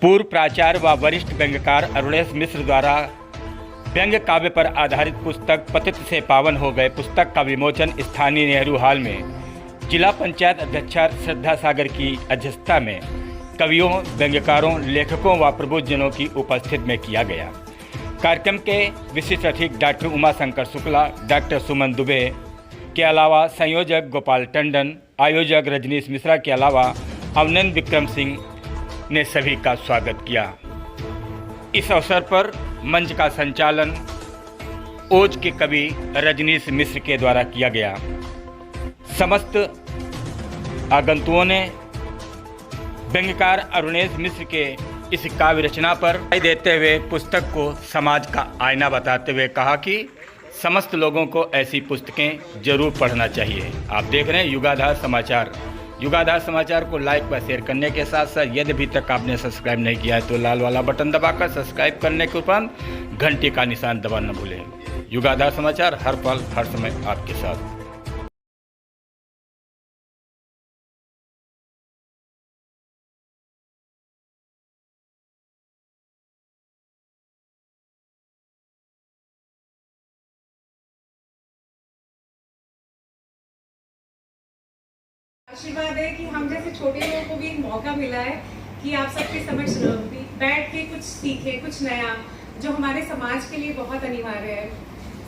पूर्व प्राचार्य व वरिष्ठ व्यंग्यकार अरुणेश मिश्र द्वारा व्यंग्य काव्य पर आधारित पुस्तक पतित से पावन हो गए पुस्तक का विमोचन स्थानीय नेहरू हॉल में जिला पंचायत अध्यक्षा श्रद्धा सागर की अध्यक्षता में कवियों, व्यंग्यकारों, लेखकों व प्रबुद्धजनों की उपस्थिति में किया गया। कार्यक्रम के विशिष्ट अतिथि डॉक्टर उमाशंकर शुक्ला, डॉक्टर सुमन दुबे के अलावा संयोजक गोपाल टंडन, आयोजक रजनीश मिश्रा के अलावा अवनंद विक्रम सिंह ने सभी का स्वागत किया। इस अवसर पर मंच का संचालन ओज के कवि रजनीश मिश्र के द्वारा किया गया। समस्त आगंतुओं ने व्यंग्यकार अरुणेश मिश्र के इस काव्य रचना पर राय देते हुए पुस्तक को समाज का आईना बताते हुए कहा कि समस्त लोगों को ऐसी पुस्तकें जरूर पढ़ना चाहिए। आप देख रहे हैं युगाधार समाचार। युगाधार समाचार को लाइक व शेयर करने के साथ साथ यदि अभी तक आपने सब्सक्राइब नहीं किया है तो लाल वाला बटन दबाकर सब्सक्राइब करने के उपरांत घंटी का निशान दबाना न भूलें। युगाधार समाचार हर पल हर समय आपके साथ। आशीर्वाद है कि हम जैसे छोटे लोगों को भी एक मौका मिला है कि आप सबके समझ बैठ के कुछ सीखे, कुछ नया जो हमारे समाज के लिए बहुत अनिवार्य है।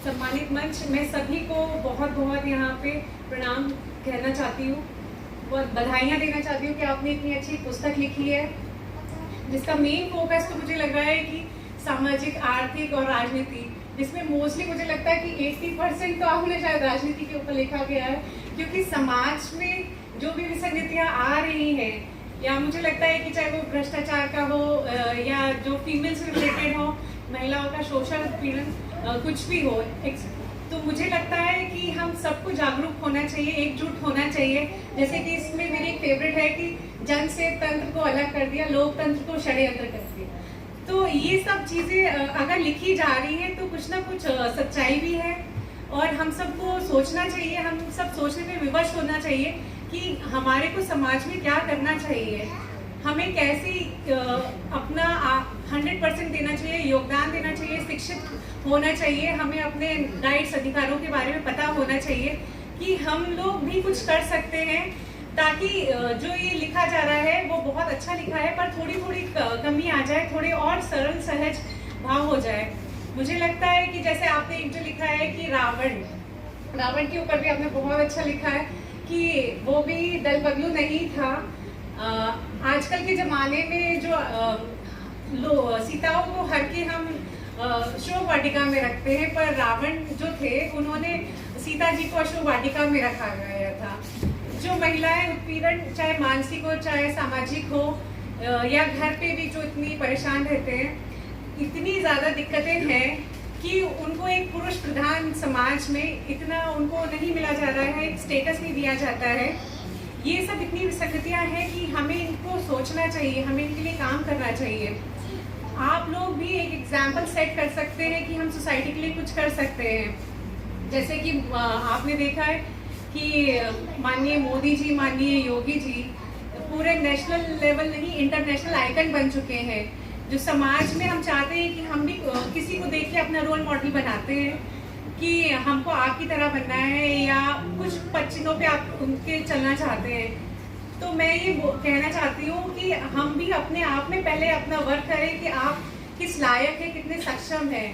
सम्मानित मंच, मैं सभी को बहुत बहुत यहाँ पे प्रणाम कहना चाहती हूँ, बहुत बधाइयाँ देना चाहती हूँ कि आपने इतनी अच्छी पुस्तक लिखी है जिसका मेन फोकस तो मुझे लग रहा है कि सामाजिक, आर्थिक और राजनीति, जिसमें मोस्टली मुझे लगता है कि 80% तो आपने शायद राजनीति के ऊपर लिखा गया है, क्योंकि समाज में जो भी विसंगतियाँ आ रही हैं या मुझे लगता है कि चाहे वो भ्रष्टाचार का हो या जो फीमेल से रिलेटेड हो, महिलाओं का शोषण उत्पीड़न कुछ भी हो, तो मुझे लगता है कि हम सबको जागरूक होना चाहिए, एकजुट होना चाहिए। जैसे कि इसमें मेरी एक फेवरेट है कि जन से तंत्र को अलग कर दिया, लोकतंत्र को षड्यंत्र कर दिया। तो ये सब चीज़ें अगर लिखी जा रही हैं तो कुछ ना कुछ सच्चाई भी है और हम सबको सोचना चाहिए, हम सब सोचने में विवश होना चाहिए कि हमारे को समाज में क्या करना चाहिए, हमें कैसे अपना 100% देना चाहिए, योगदान देना चाहिए, शिक्षित होना चाहिए, हमें अपने राइट्स, अधिकारों के बारे में पता होना चाहिए कि हम लोग भी कुछ कर सकते हैं, ताकि जो ये लिखा जा रहा है वो बहुत अच्छा लिखा है पर थोड़ी थोड़ी कमी आ जाए, थोड़े और सरल सहज भाव हो जाए। मुझे लगता है कि जैसे आपने एक जो लिखा है कि रावण के ऊपर भी आपने बहुत अच्छा लिखा है कि वो भी दल बदलू नहीं था। आजकल के ज़माने में जो सीताओं को हर के हम अशोक वाटिका में रखते हैं, पर रावण जो थे उन्होंने सीता जी को अशोक वाटिका में रखा गया था। जो महिलाएं उत्पीड़न चाहे मानसिक हो चाहे सामाजिक हो या घर पे भी जो इतनी परेशान रहते हैं, इतनी ज़्यादा दिक्कतें हैं कि उनको एक पुरुष प्रधान समाज में इतना उनको नहीं मिला जा रहा है, एक स्टेटस नहीं दिया जाता है। ये सब इतनी विसंगतियाँ हैं कि हमें इनको सोचना चाहिए, हमें इनके लिए काम करना चाहिए। आप लोग भी एक एग्जाम्पल सेट कर सकते हैं कि हम सोसाइटी के लिए कुछ कर सकते हैं। जैसे कि आपने देखा है कि माननीय मोदी जी, माननीय योगी जी पूरे नेशनल लेवल नहीं इंटरनेशनल आइकन बन चुके हैं। जो समाज में हम चाहते हैं कि हम भी किसी को देख के अपना रोल मॉडल बनाते हैं कि हमको आपकी तरह बनना है या कुछ पचिनों पे आप उनके चलना चाहते हैं। तो मैं ये कहना चाहती हूँ कि हम भी अपने आप में पहले अपना वर्क करें कि आप किस लायक है, कितने सक्षम हैं।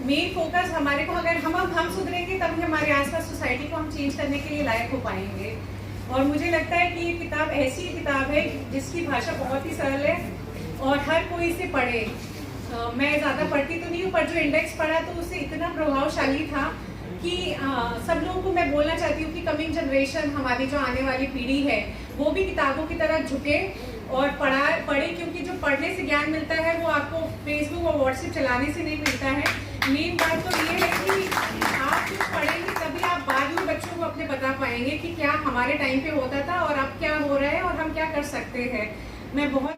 मेन फोकस हमारे को, अगर हम सुधरेंगे तभी हमारे आसपास सोसाइटी को हम चेंज करने के लिए लायक हो पाएंगे। और मुझे लगता है कि ये किताब ऐसी किताब है जिसकी भाषा बहुत ही सरल है और हर कोई इसे पढ़े। मैं ज़्यादा पढ़ती तो नहीं हूँ, पर जो इंडेक्स पढ़ा तो उससे इतना प्रभावशाली था कि सब लोगों को मैं बोलना चाहती हूँ कि कमिंग जनरेशन, हमारी जो आने वाली पीढ़ी है, वो भी किताबों की तरह झुके और पढ़े, क्योंकि जो पढ़ने से ज्ञान मिलता है वो आपको फेसबुक और व्हाट्सएप चलाने से नहीं मिलता है। मेन बात तो ये है कि आप कुछ पढ़ेंगे तभी आप बाद में बच्चों को अपने बता पाएंगे कि क्या हमारे टाइम पे होता था और अब क्या हो रहा है और हम क्या कर सकते हैं। मैं बहुत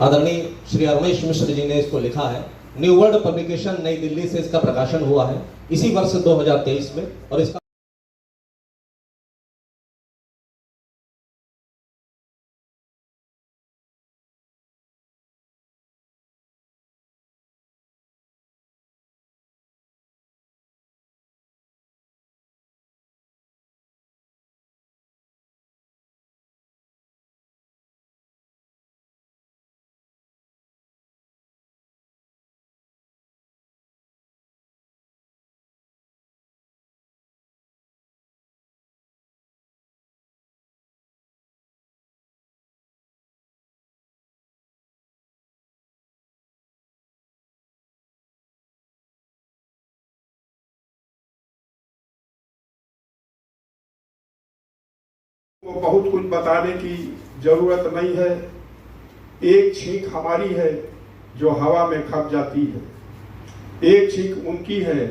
आदरणीय श्री अरुणेश मिश्र जी ने इसको लिखा है। न्यू वर्ल्ड पब्लिकेशन नई दिल्ली से इसका प्रकाशन हुआ है इसी वर्ष 2023 में और इसका वो बहुत कुछ बताने की जरूरत नहीं है। एक छींक हमारी है जो हवा में खप जाती है, एक छींक उनकी है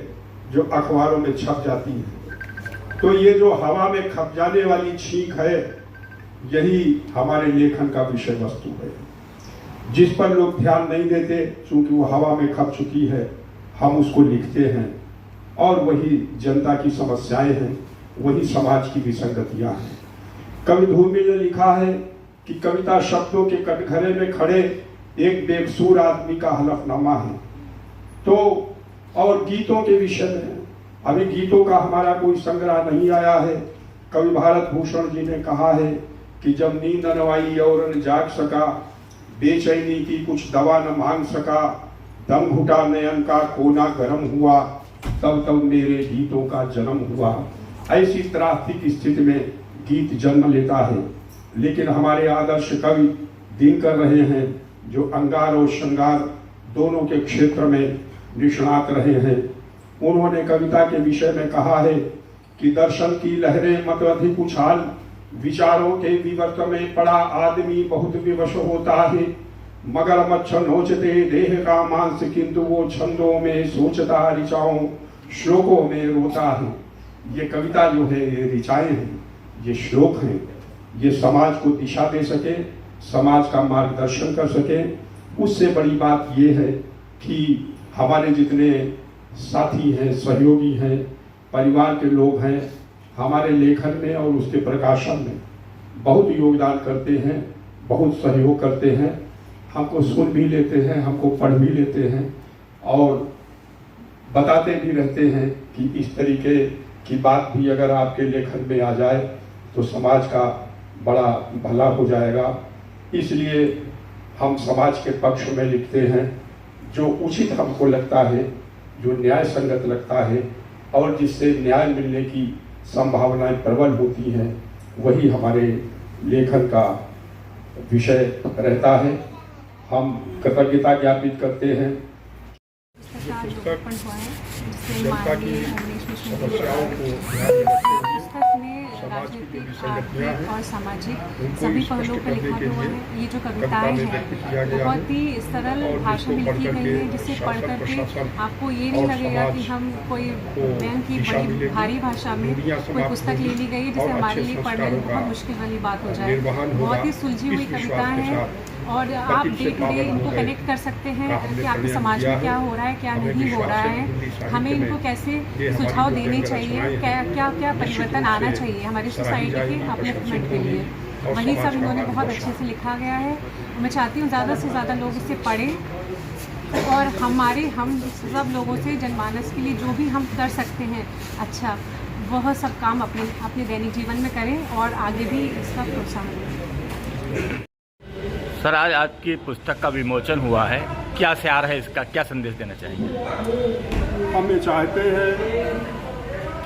जो अखबारों में छप जाती है। तो ये जो हवा में खप जाने वाली छींक है, यही हमारे लेखन का विषय वस्तु है, जिस पर लोग ध्यान नहीं देते। चूंकि वो हवा में खप चुकी है, हम उसको लिखते हैं और वही जनता की समस्याएं हैं, वही समाज की विसंगतियां हैं। कवि धूमिल ने लिखा है कि कविता शब्दों के कटघरे में खड़े एक बेकसूर आदमी का हलफनामा है। तो और गीतों के विषय में अभी गीतों का हमारा कोई संग्रह नहीं आया है। कवि भारत भूषण जी ने कहा है कि जब नींद न आई और न जाग सका, बेचैनी की कुछ दवा न मांग सका, दम घुटा नयन का कोना गर्म हुआ, तब तब मेरे गीतों का जन्म हुआ। ऐसी त्रासदिक स्थिति में गीत जन्म लेता है। लेकिन हमारे आदर्श कवि दिन कर रहे हैं, जो अंगार और श्रृंगार दोनों के क्षेत्र में निष्णात रहे हैं। उन्होंने कविता के विषय में कहा है कि दर्शन की लहरें मत अधिक उछाल, विचारों के विवर्त में पड़ा आदमी बहुत विवश होता है। मगर मच्छर नोचते देह का मांस, किंतु वो छंदों में सोचता ऋचाओं श्लोकों में रोता है। ये कविता जो है, ये ऋचाएं हैं, ये श्लोक हैं, ये समाज को दिशा दे सके, समाज का मार्गदर्शन कर सके। उससे बड़ी बात ये है कि हमारे जितने साथी हैं, सहयोगी हैं, परिवार के लोग हैं, हमारे लेखन में और उसके प्रकाशन में बहुत योगदान करते हैं, बहुत सहयोग करते हैं। हमको सुन भी लेते हैं, हमको पढ़ भी लेते हैं और बताते भी रहते हैं कि इस तरीके की बात भी अगर आपके लेखन में आ जाए तो समाज का बड़ा भला हो जाएगा। इसलिए हम समाज के पक्ष में लिखते हैं, जो उचित हमको लगता है, जो न्याय संगत लगता है और जिससे न्याय मिलने की संभावनाएं प्रबल होती हैं, वही हमारे लेखन का विषय रहता है। हम कृतज्ञता ज्ञापित करते हैं। पुस्तक जनता की समस्याओं को ध्यान में रखते हुए पुस्तक में राजनीतिक, आर्थिक और सामाजिक सभी पहलुओं पर लिखा हुआ है। ये जो कविताएं हैं बहुत ही सरल भाषा में लिखी गई है, जिसे पढ़ करके आपको ये नहीं लगेगा कि हम कोई व्यंग की बड़ी भारी भाषा में कोई पुस्तक ले ली गई है जिसे हमारे लिए पढ़ने में बहुत मुश्किल वाली बात हो जाए। बहुत ही सुलझी हुई कविताएं हैं और आप डे टू डे इनको कनेक्ट कर सकते हैं कि आपके समाज में क्या हो रहा है, क्या नहीं हो रहा है, हमें इनको कैसे सुझाव देने चाहिए, क्या क्या परिवर्तन आना चाहिए हमारी सोसाइटी के अपलिफ्टमेंट के लिए। वही सब इन्होंने बहुत अच्छे से लिखा गया है। मैं चाहती हूँ ज़्यादा से ज़्यादा लोग इसे पढ़ें और हम सब लोगों से जनमानस के लिए जो भी हम कर सकते हैं अच्छा, वह सब काम अपने दैनिक जीवन में करें और आगे भी इसका प्रोत्साहन दें। सर, आज आपकी पुस्तक का विमोचन हुआ है, क्या स्यार है इसका, क्या संदेश देना चाहिए? हम ये चाहते हैं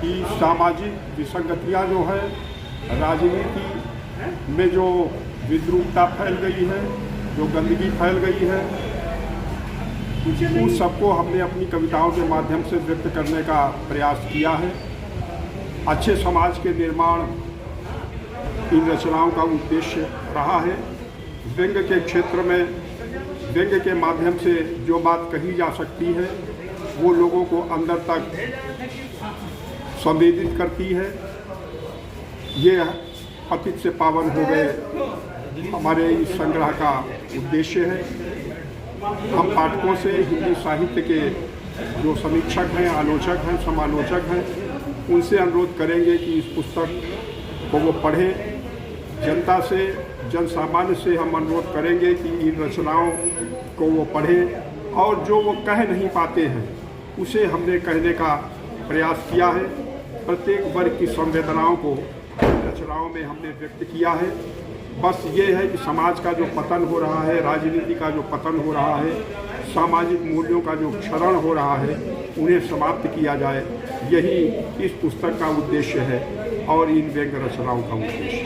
कि सामाजिक विसंगतियाँ जो है, राजनीति में जो विद्रूपता फैल गई है, जो गंदगी फैल गई है, उन सबको हमने अपनी कविताओं के माध्यम से व्यक्त करने का प्रयास किया है। अच्छे समाज के निर्माण इन रचनाओं का उद्देश्य रहा है। व्यंग के क्षेत्र में व्यंग के माध्यम से जो बात कही जा सकती है वो लोगों को अंदर तक संवेदित करती है। ये पतित से पावन हो गए हमारे इस संग्रह का उद्देश्य है। हम पाठकों से हिंदी साहित्य के जो समीक्षक हैं, आलोचक हैं, समालोचक हैं, उनसे अनुरोध करेंगे कि इस पुस्तक को वो पढ़ें। जनता से, जन सामान्य से हम अनुरोध करेंगे कि इन रचनाओं को वो पढ़ें और जो वो कह नहीं पाते हैं उसे हमने कहने का प्रयास किया है। प्रत्येक वर्ग की संवेदनाओं को रचनाओं में हमने व्यक्त किया है। बस ये है कि समाज का जो पतन हो रहा है, राजनीति का जो पतन हो रहा है, सामाजिक मूल्यों का जो क्षरण हो रहा है, उन्हें समाप्त किया जाए, यही इस पुस्तक का उद्देश्य है और इन व्यंग रचनाओं का उद्देश्य है।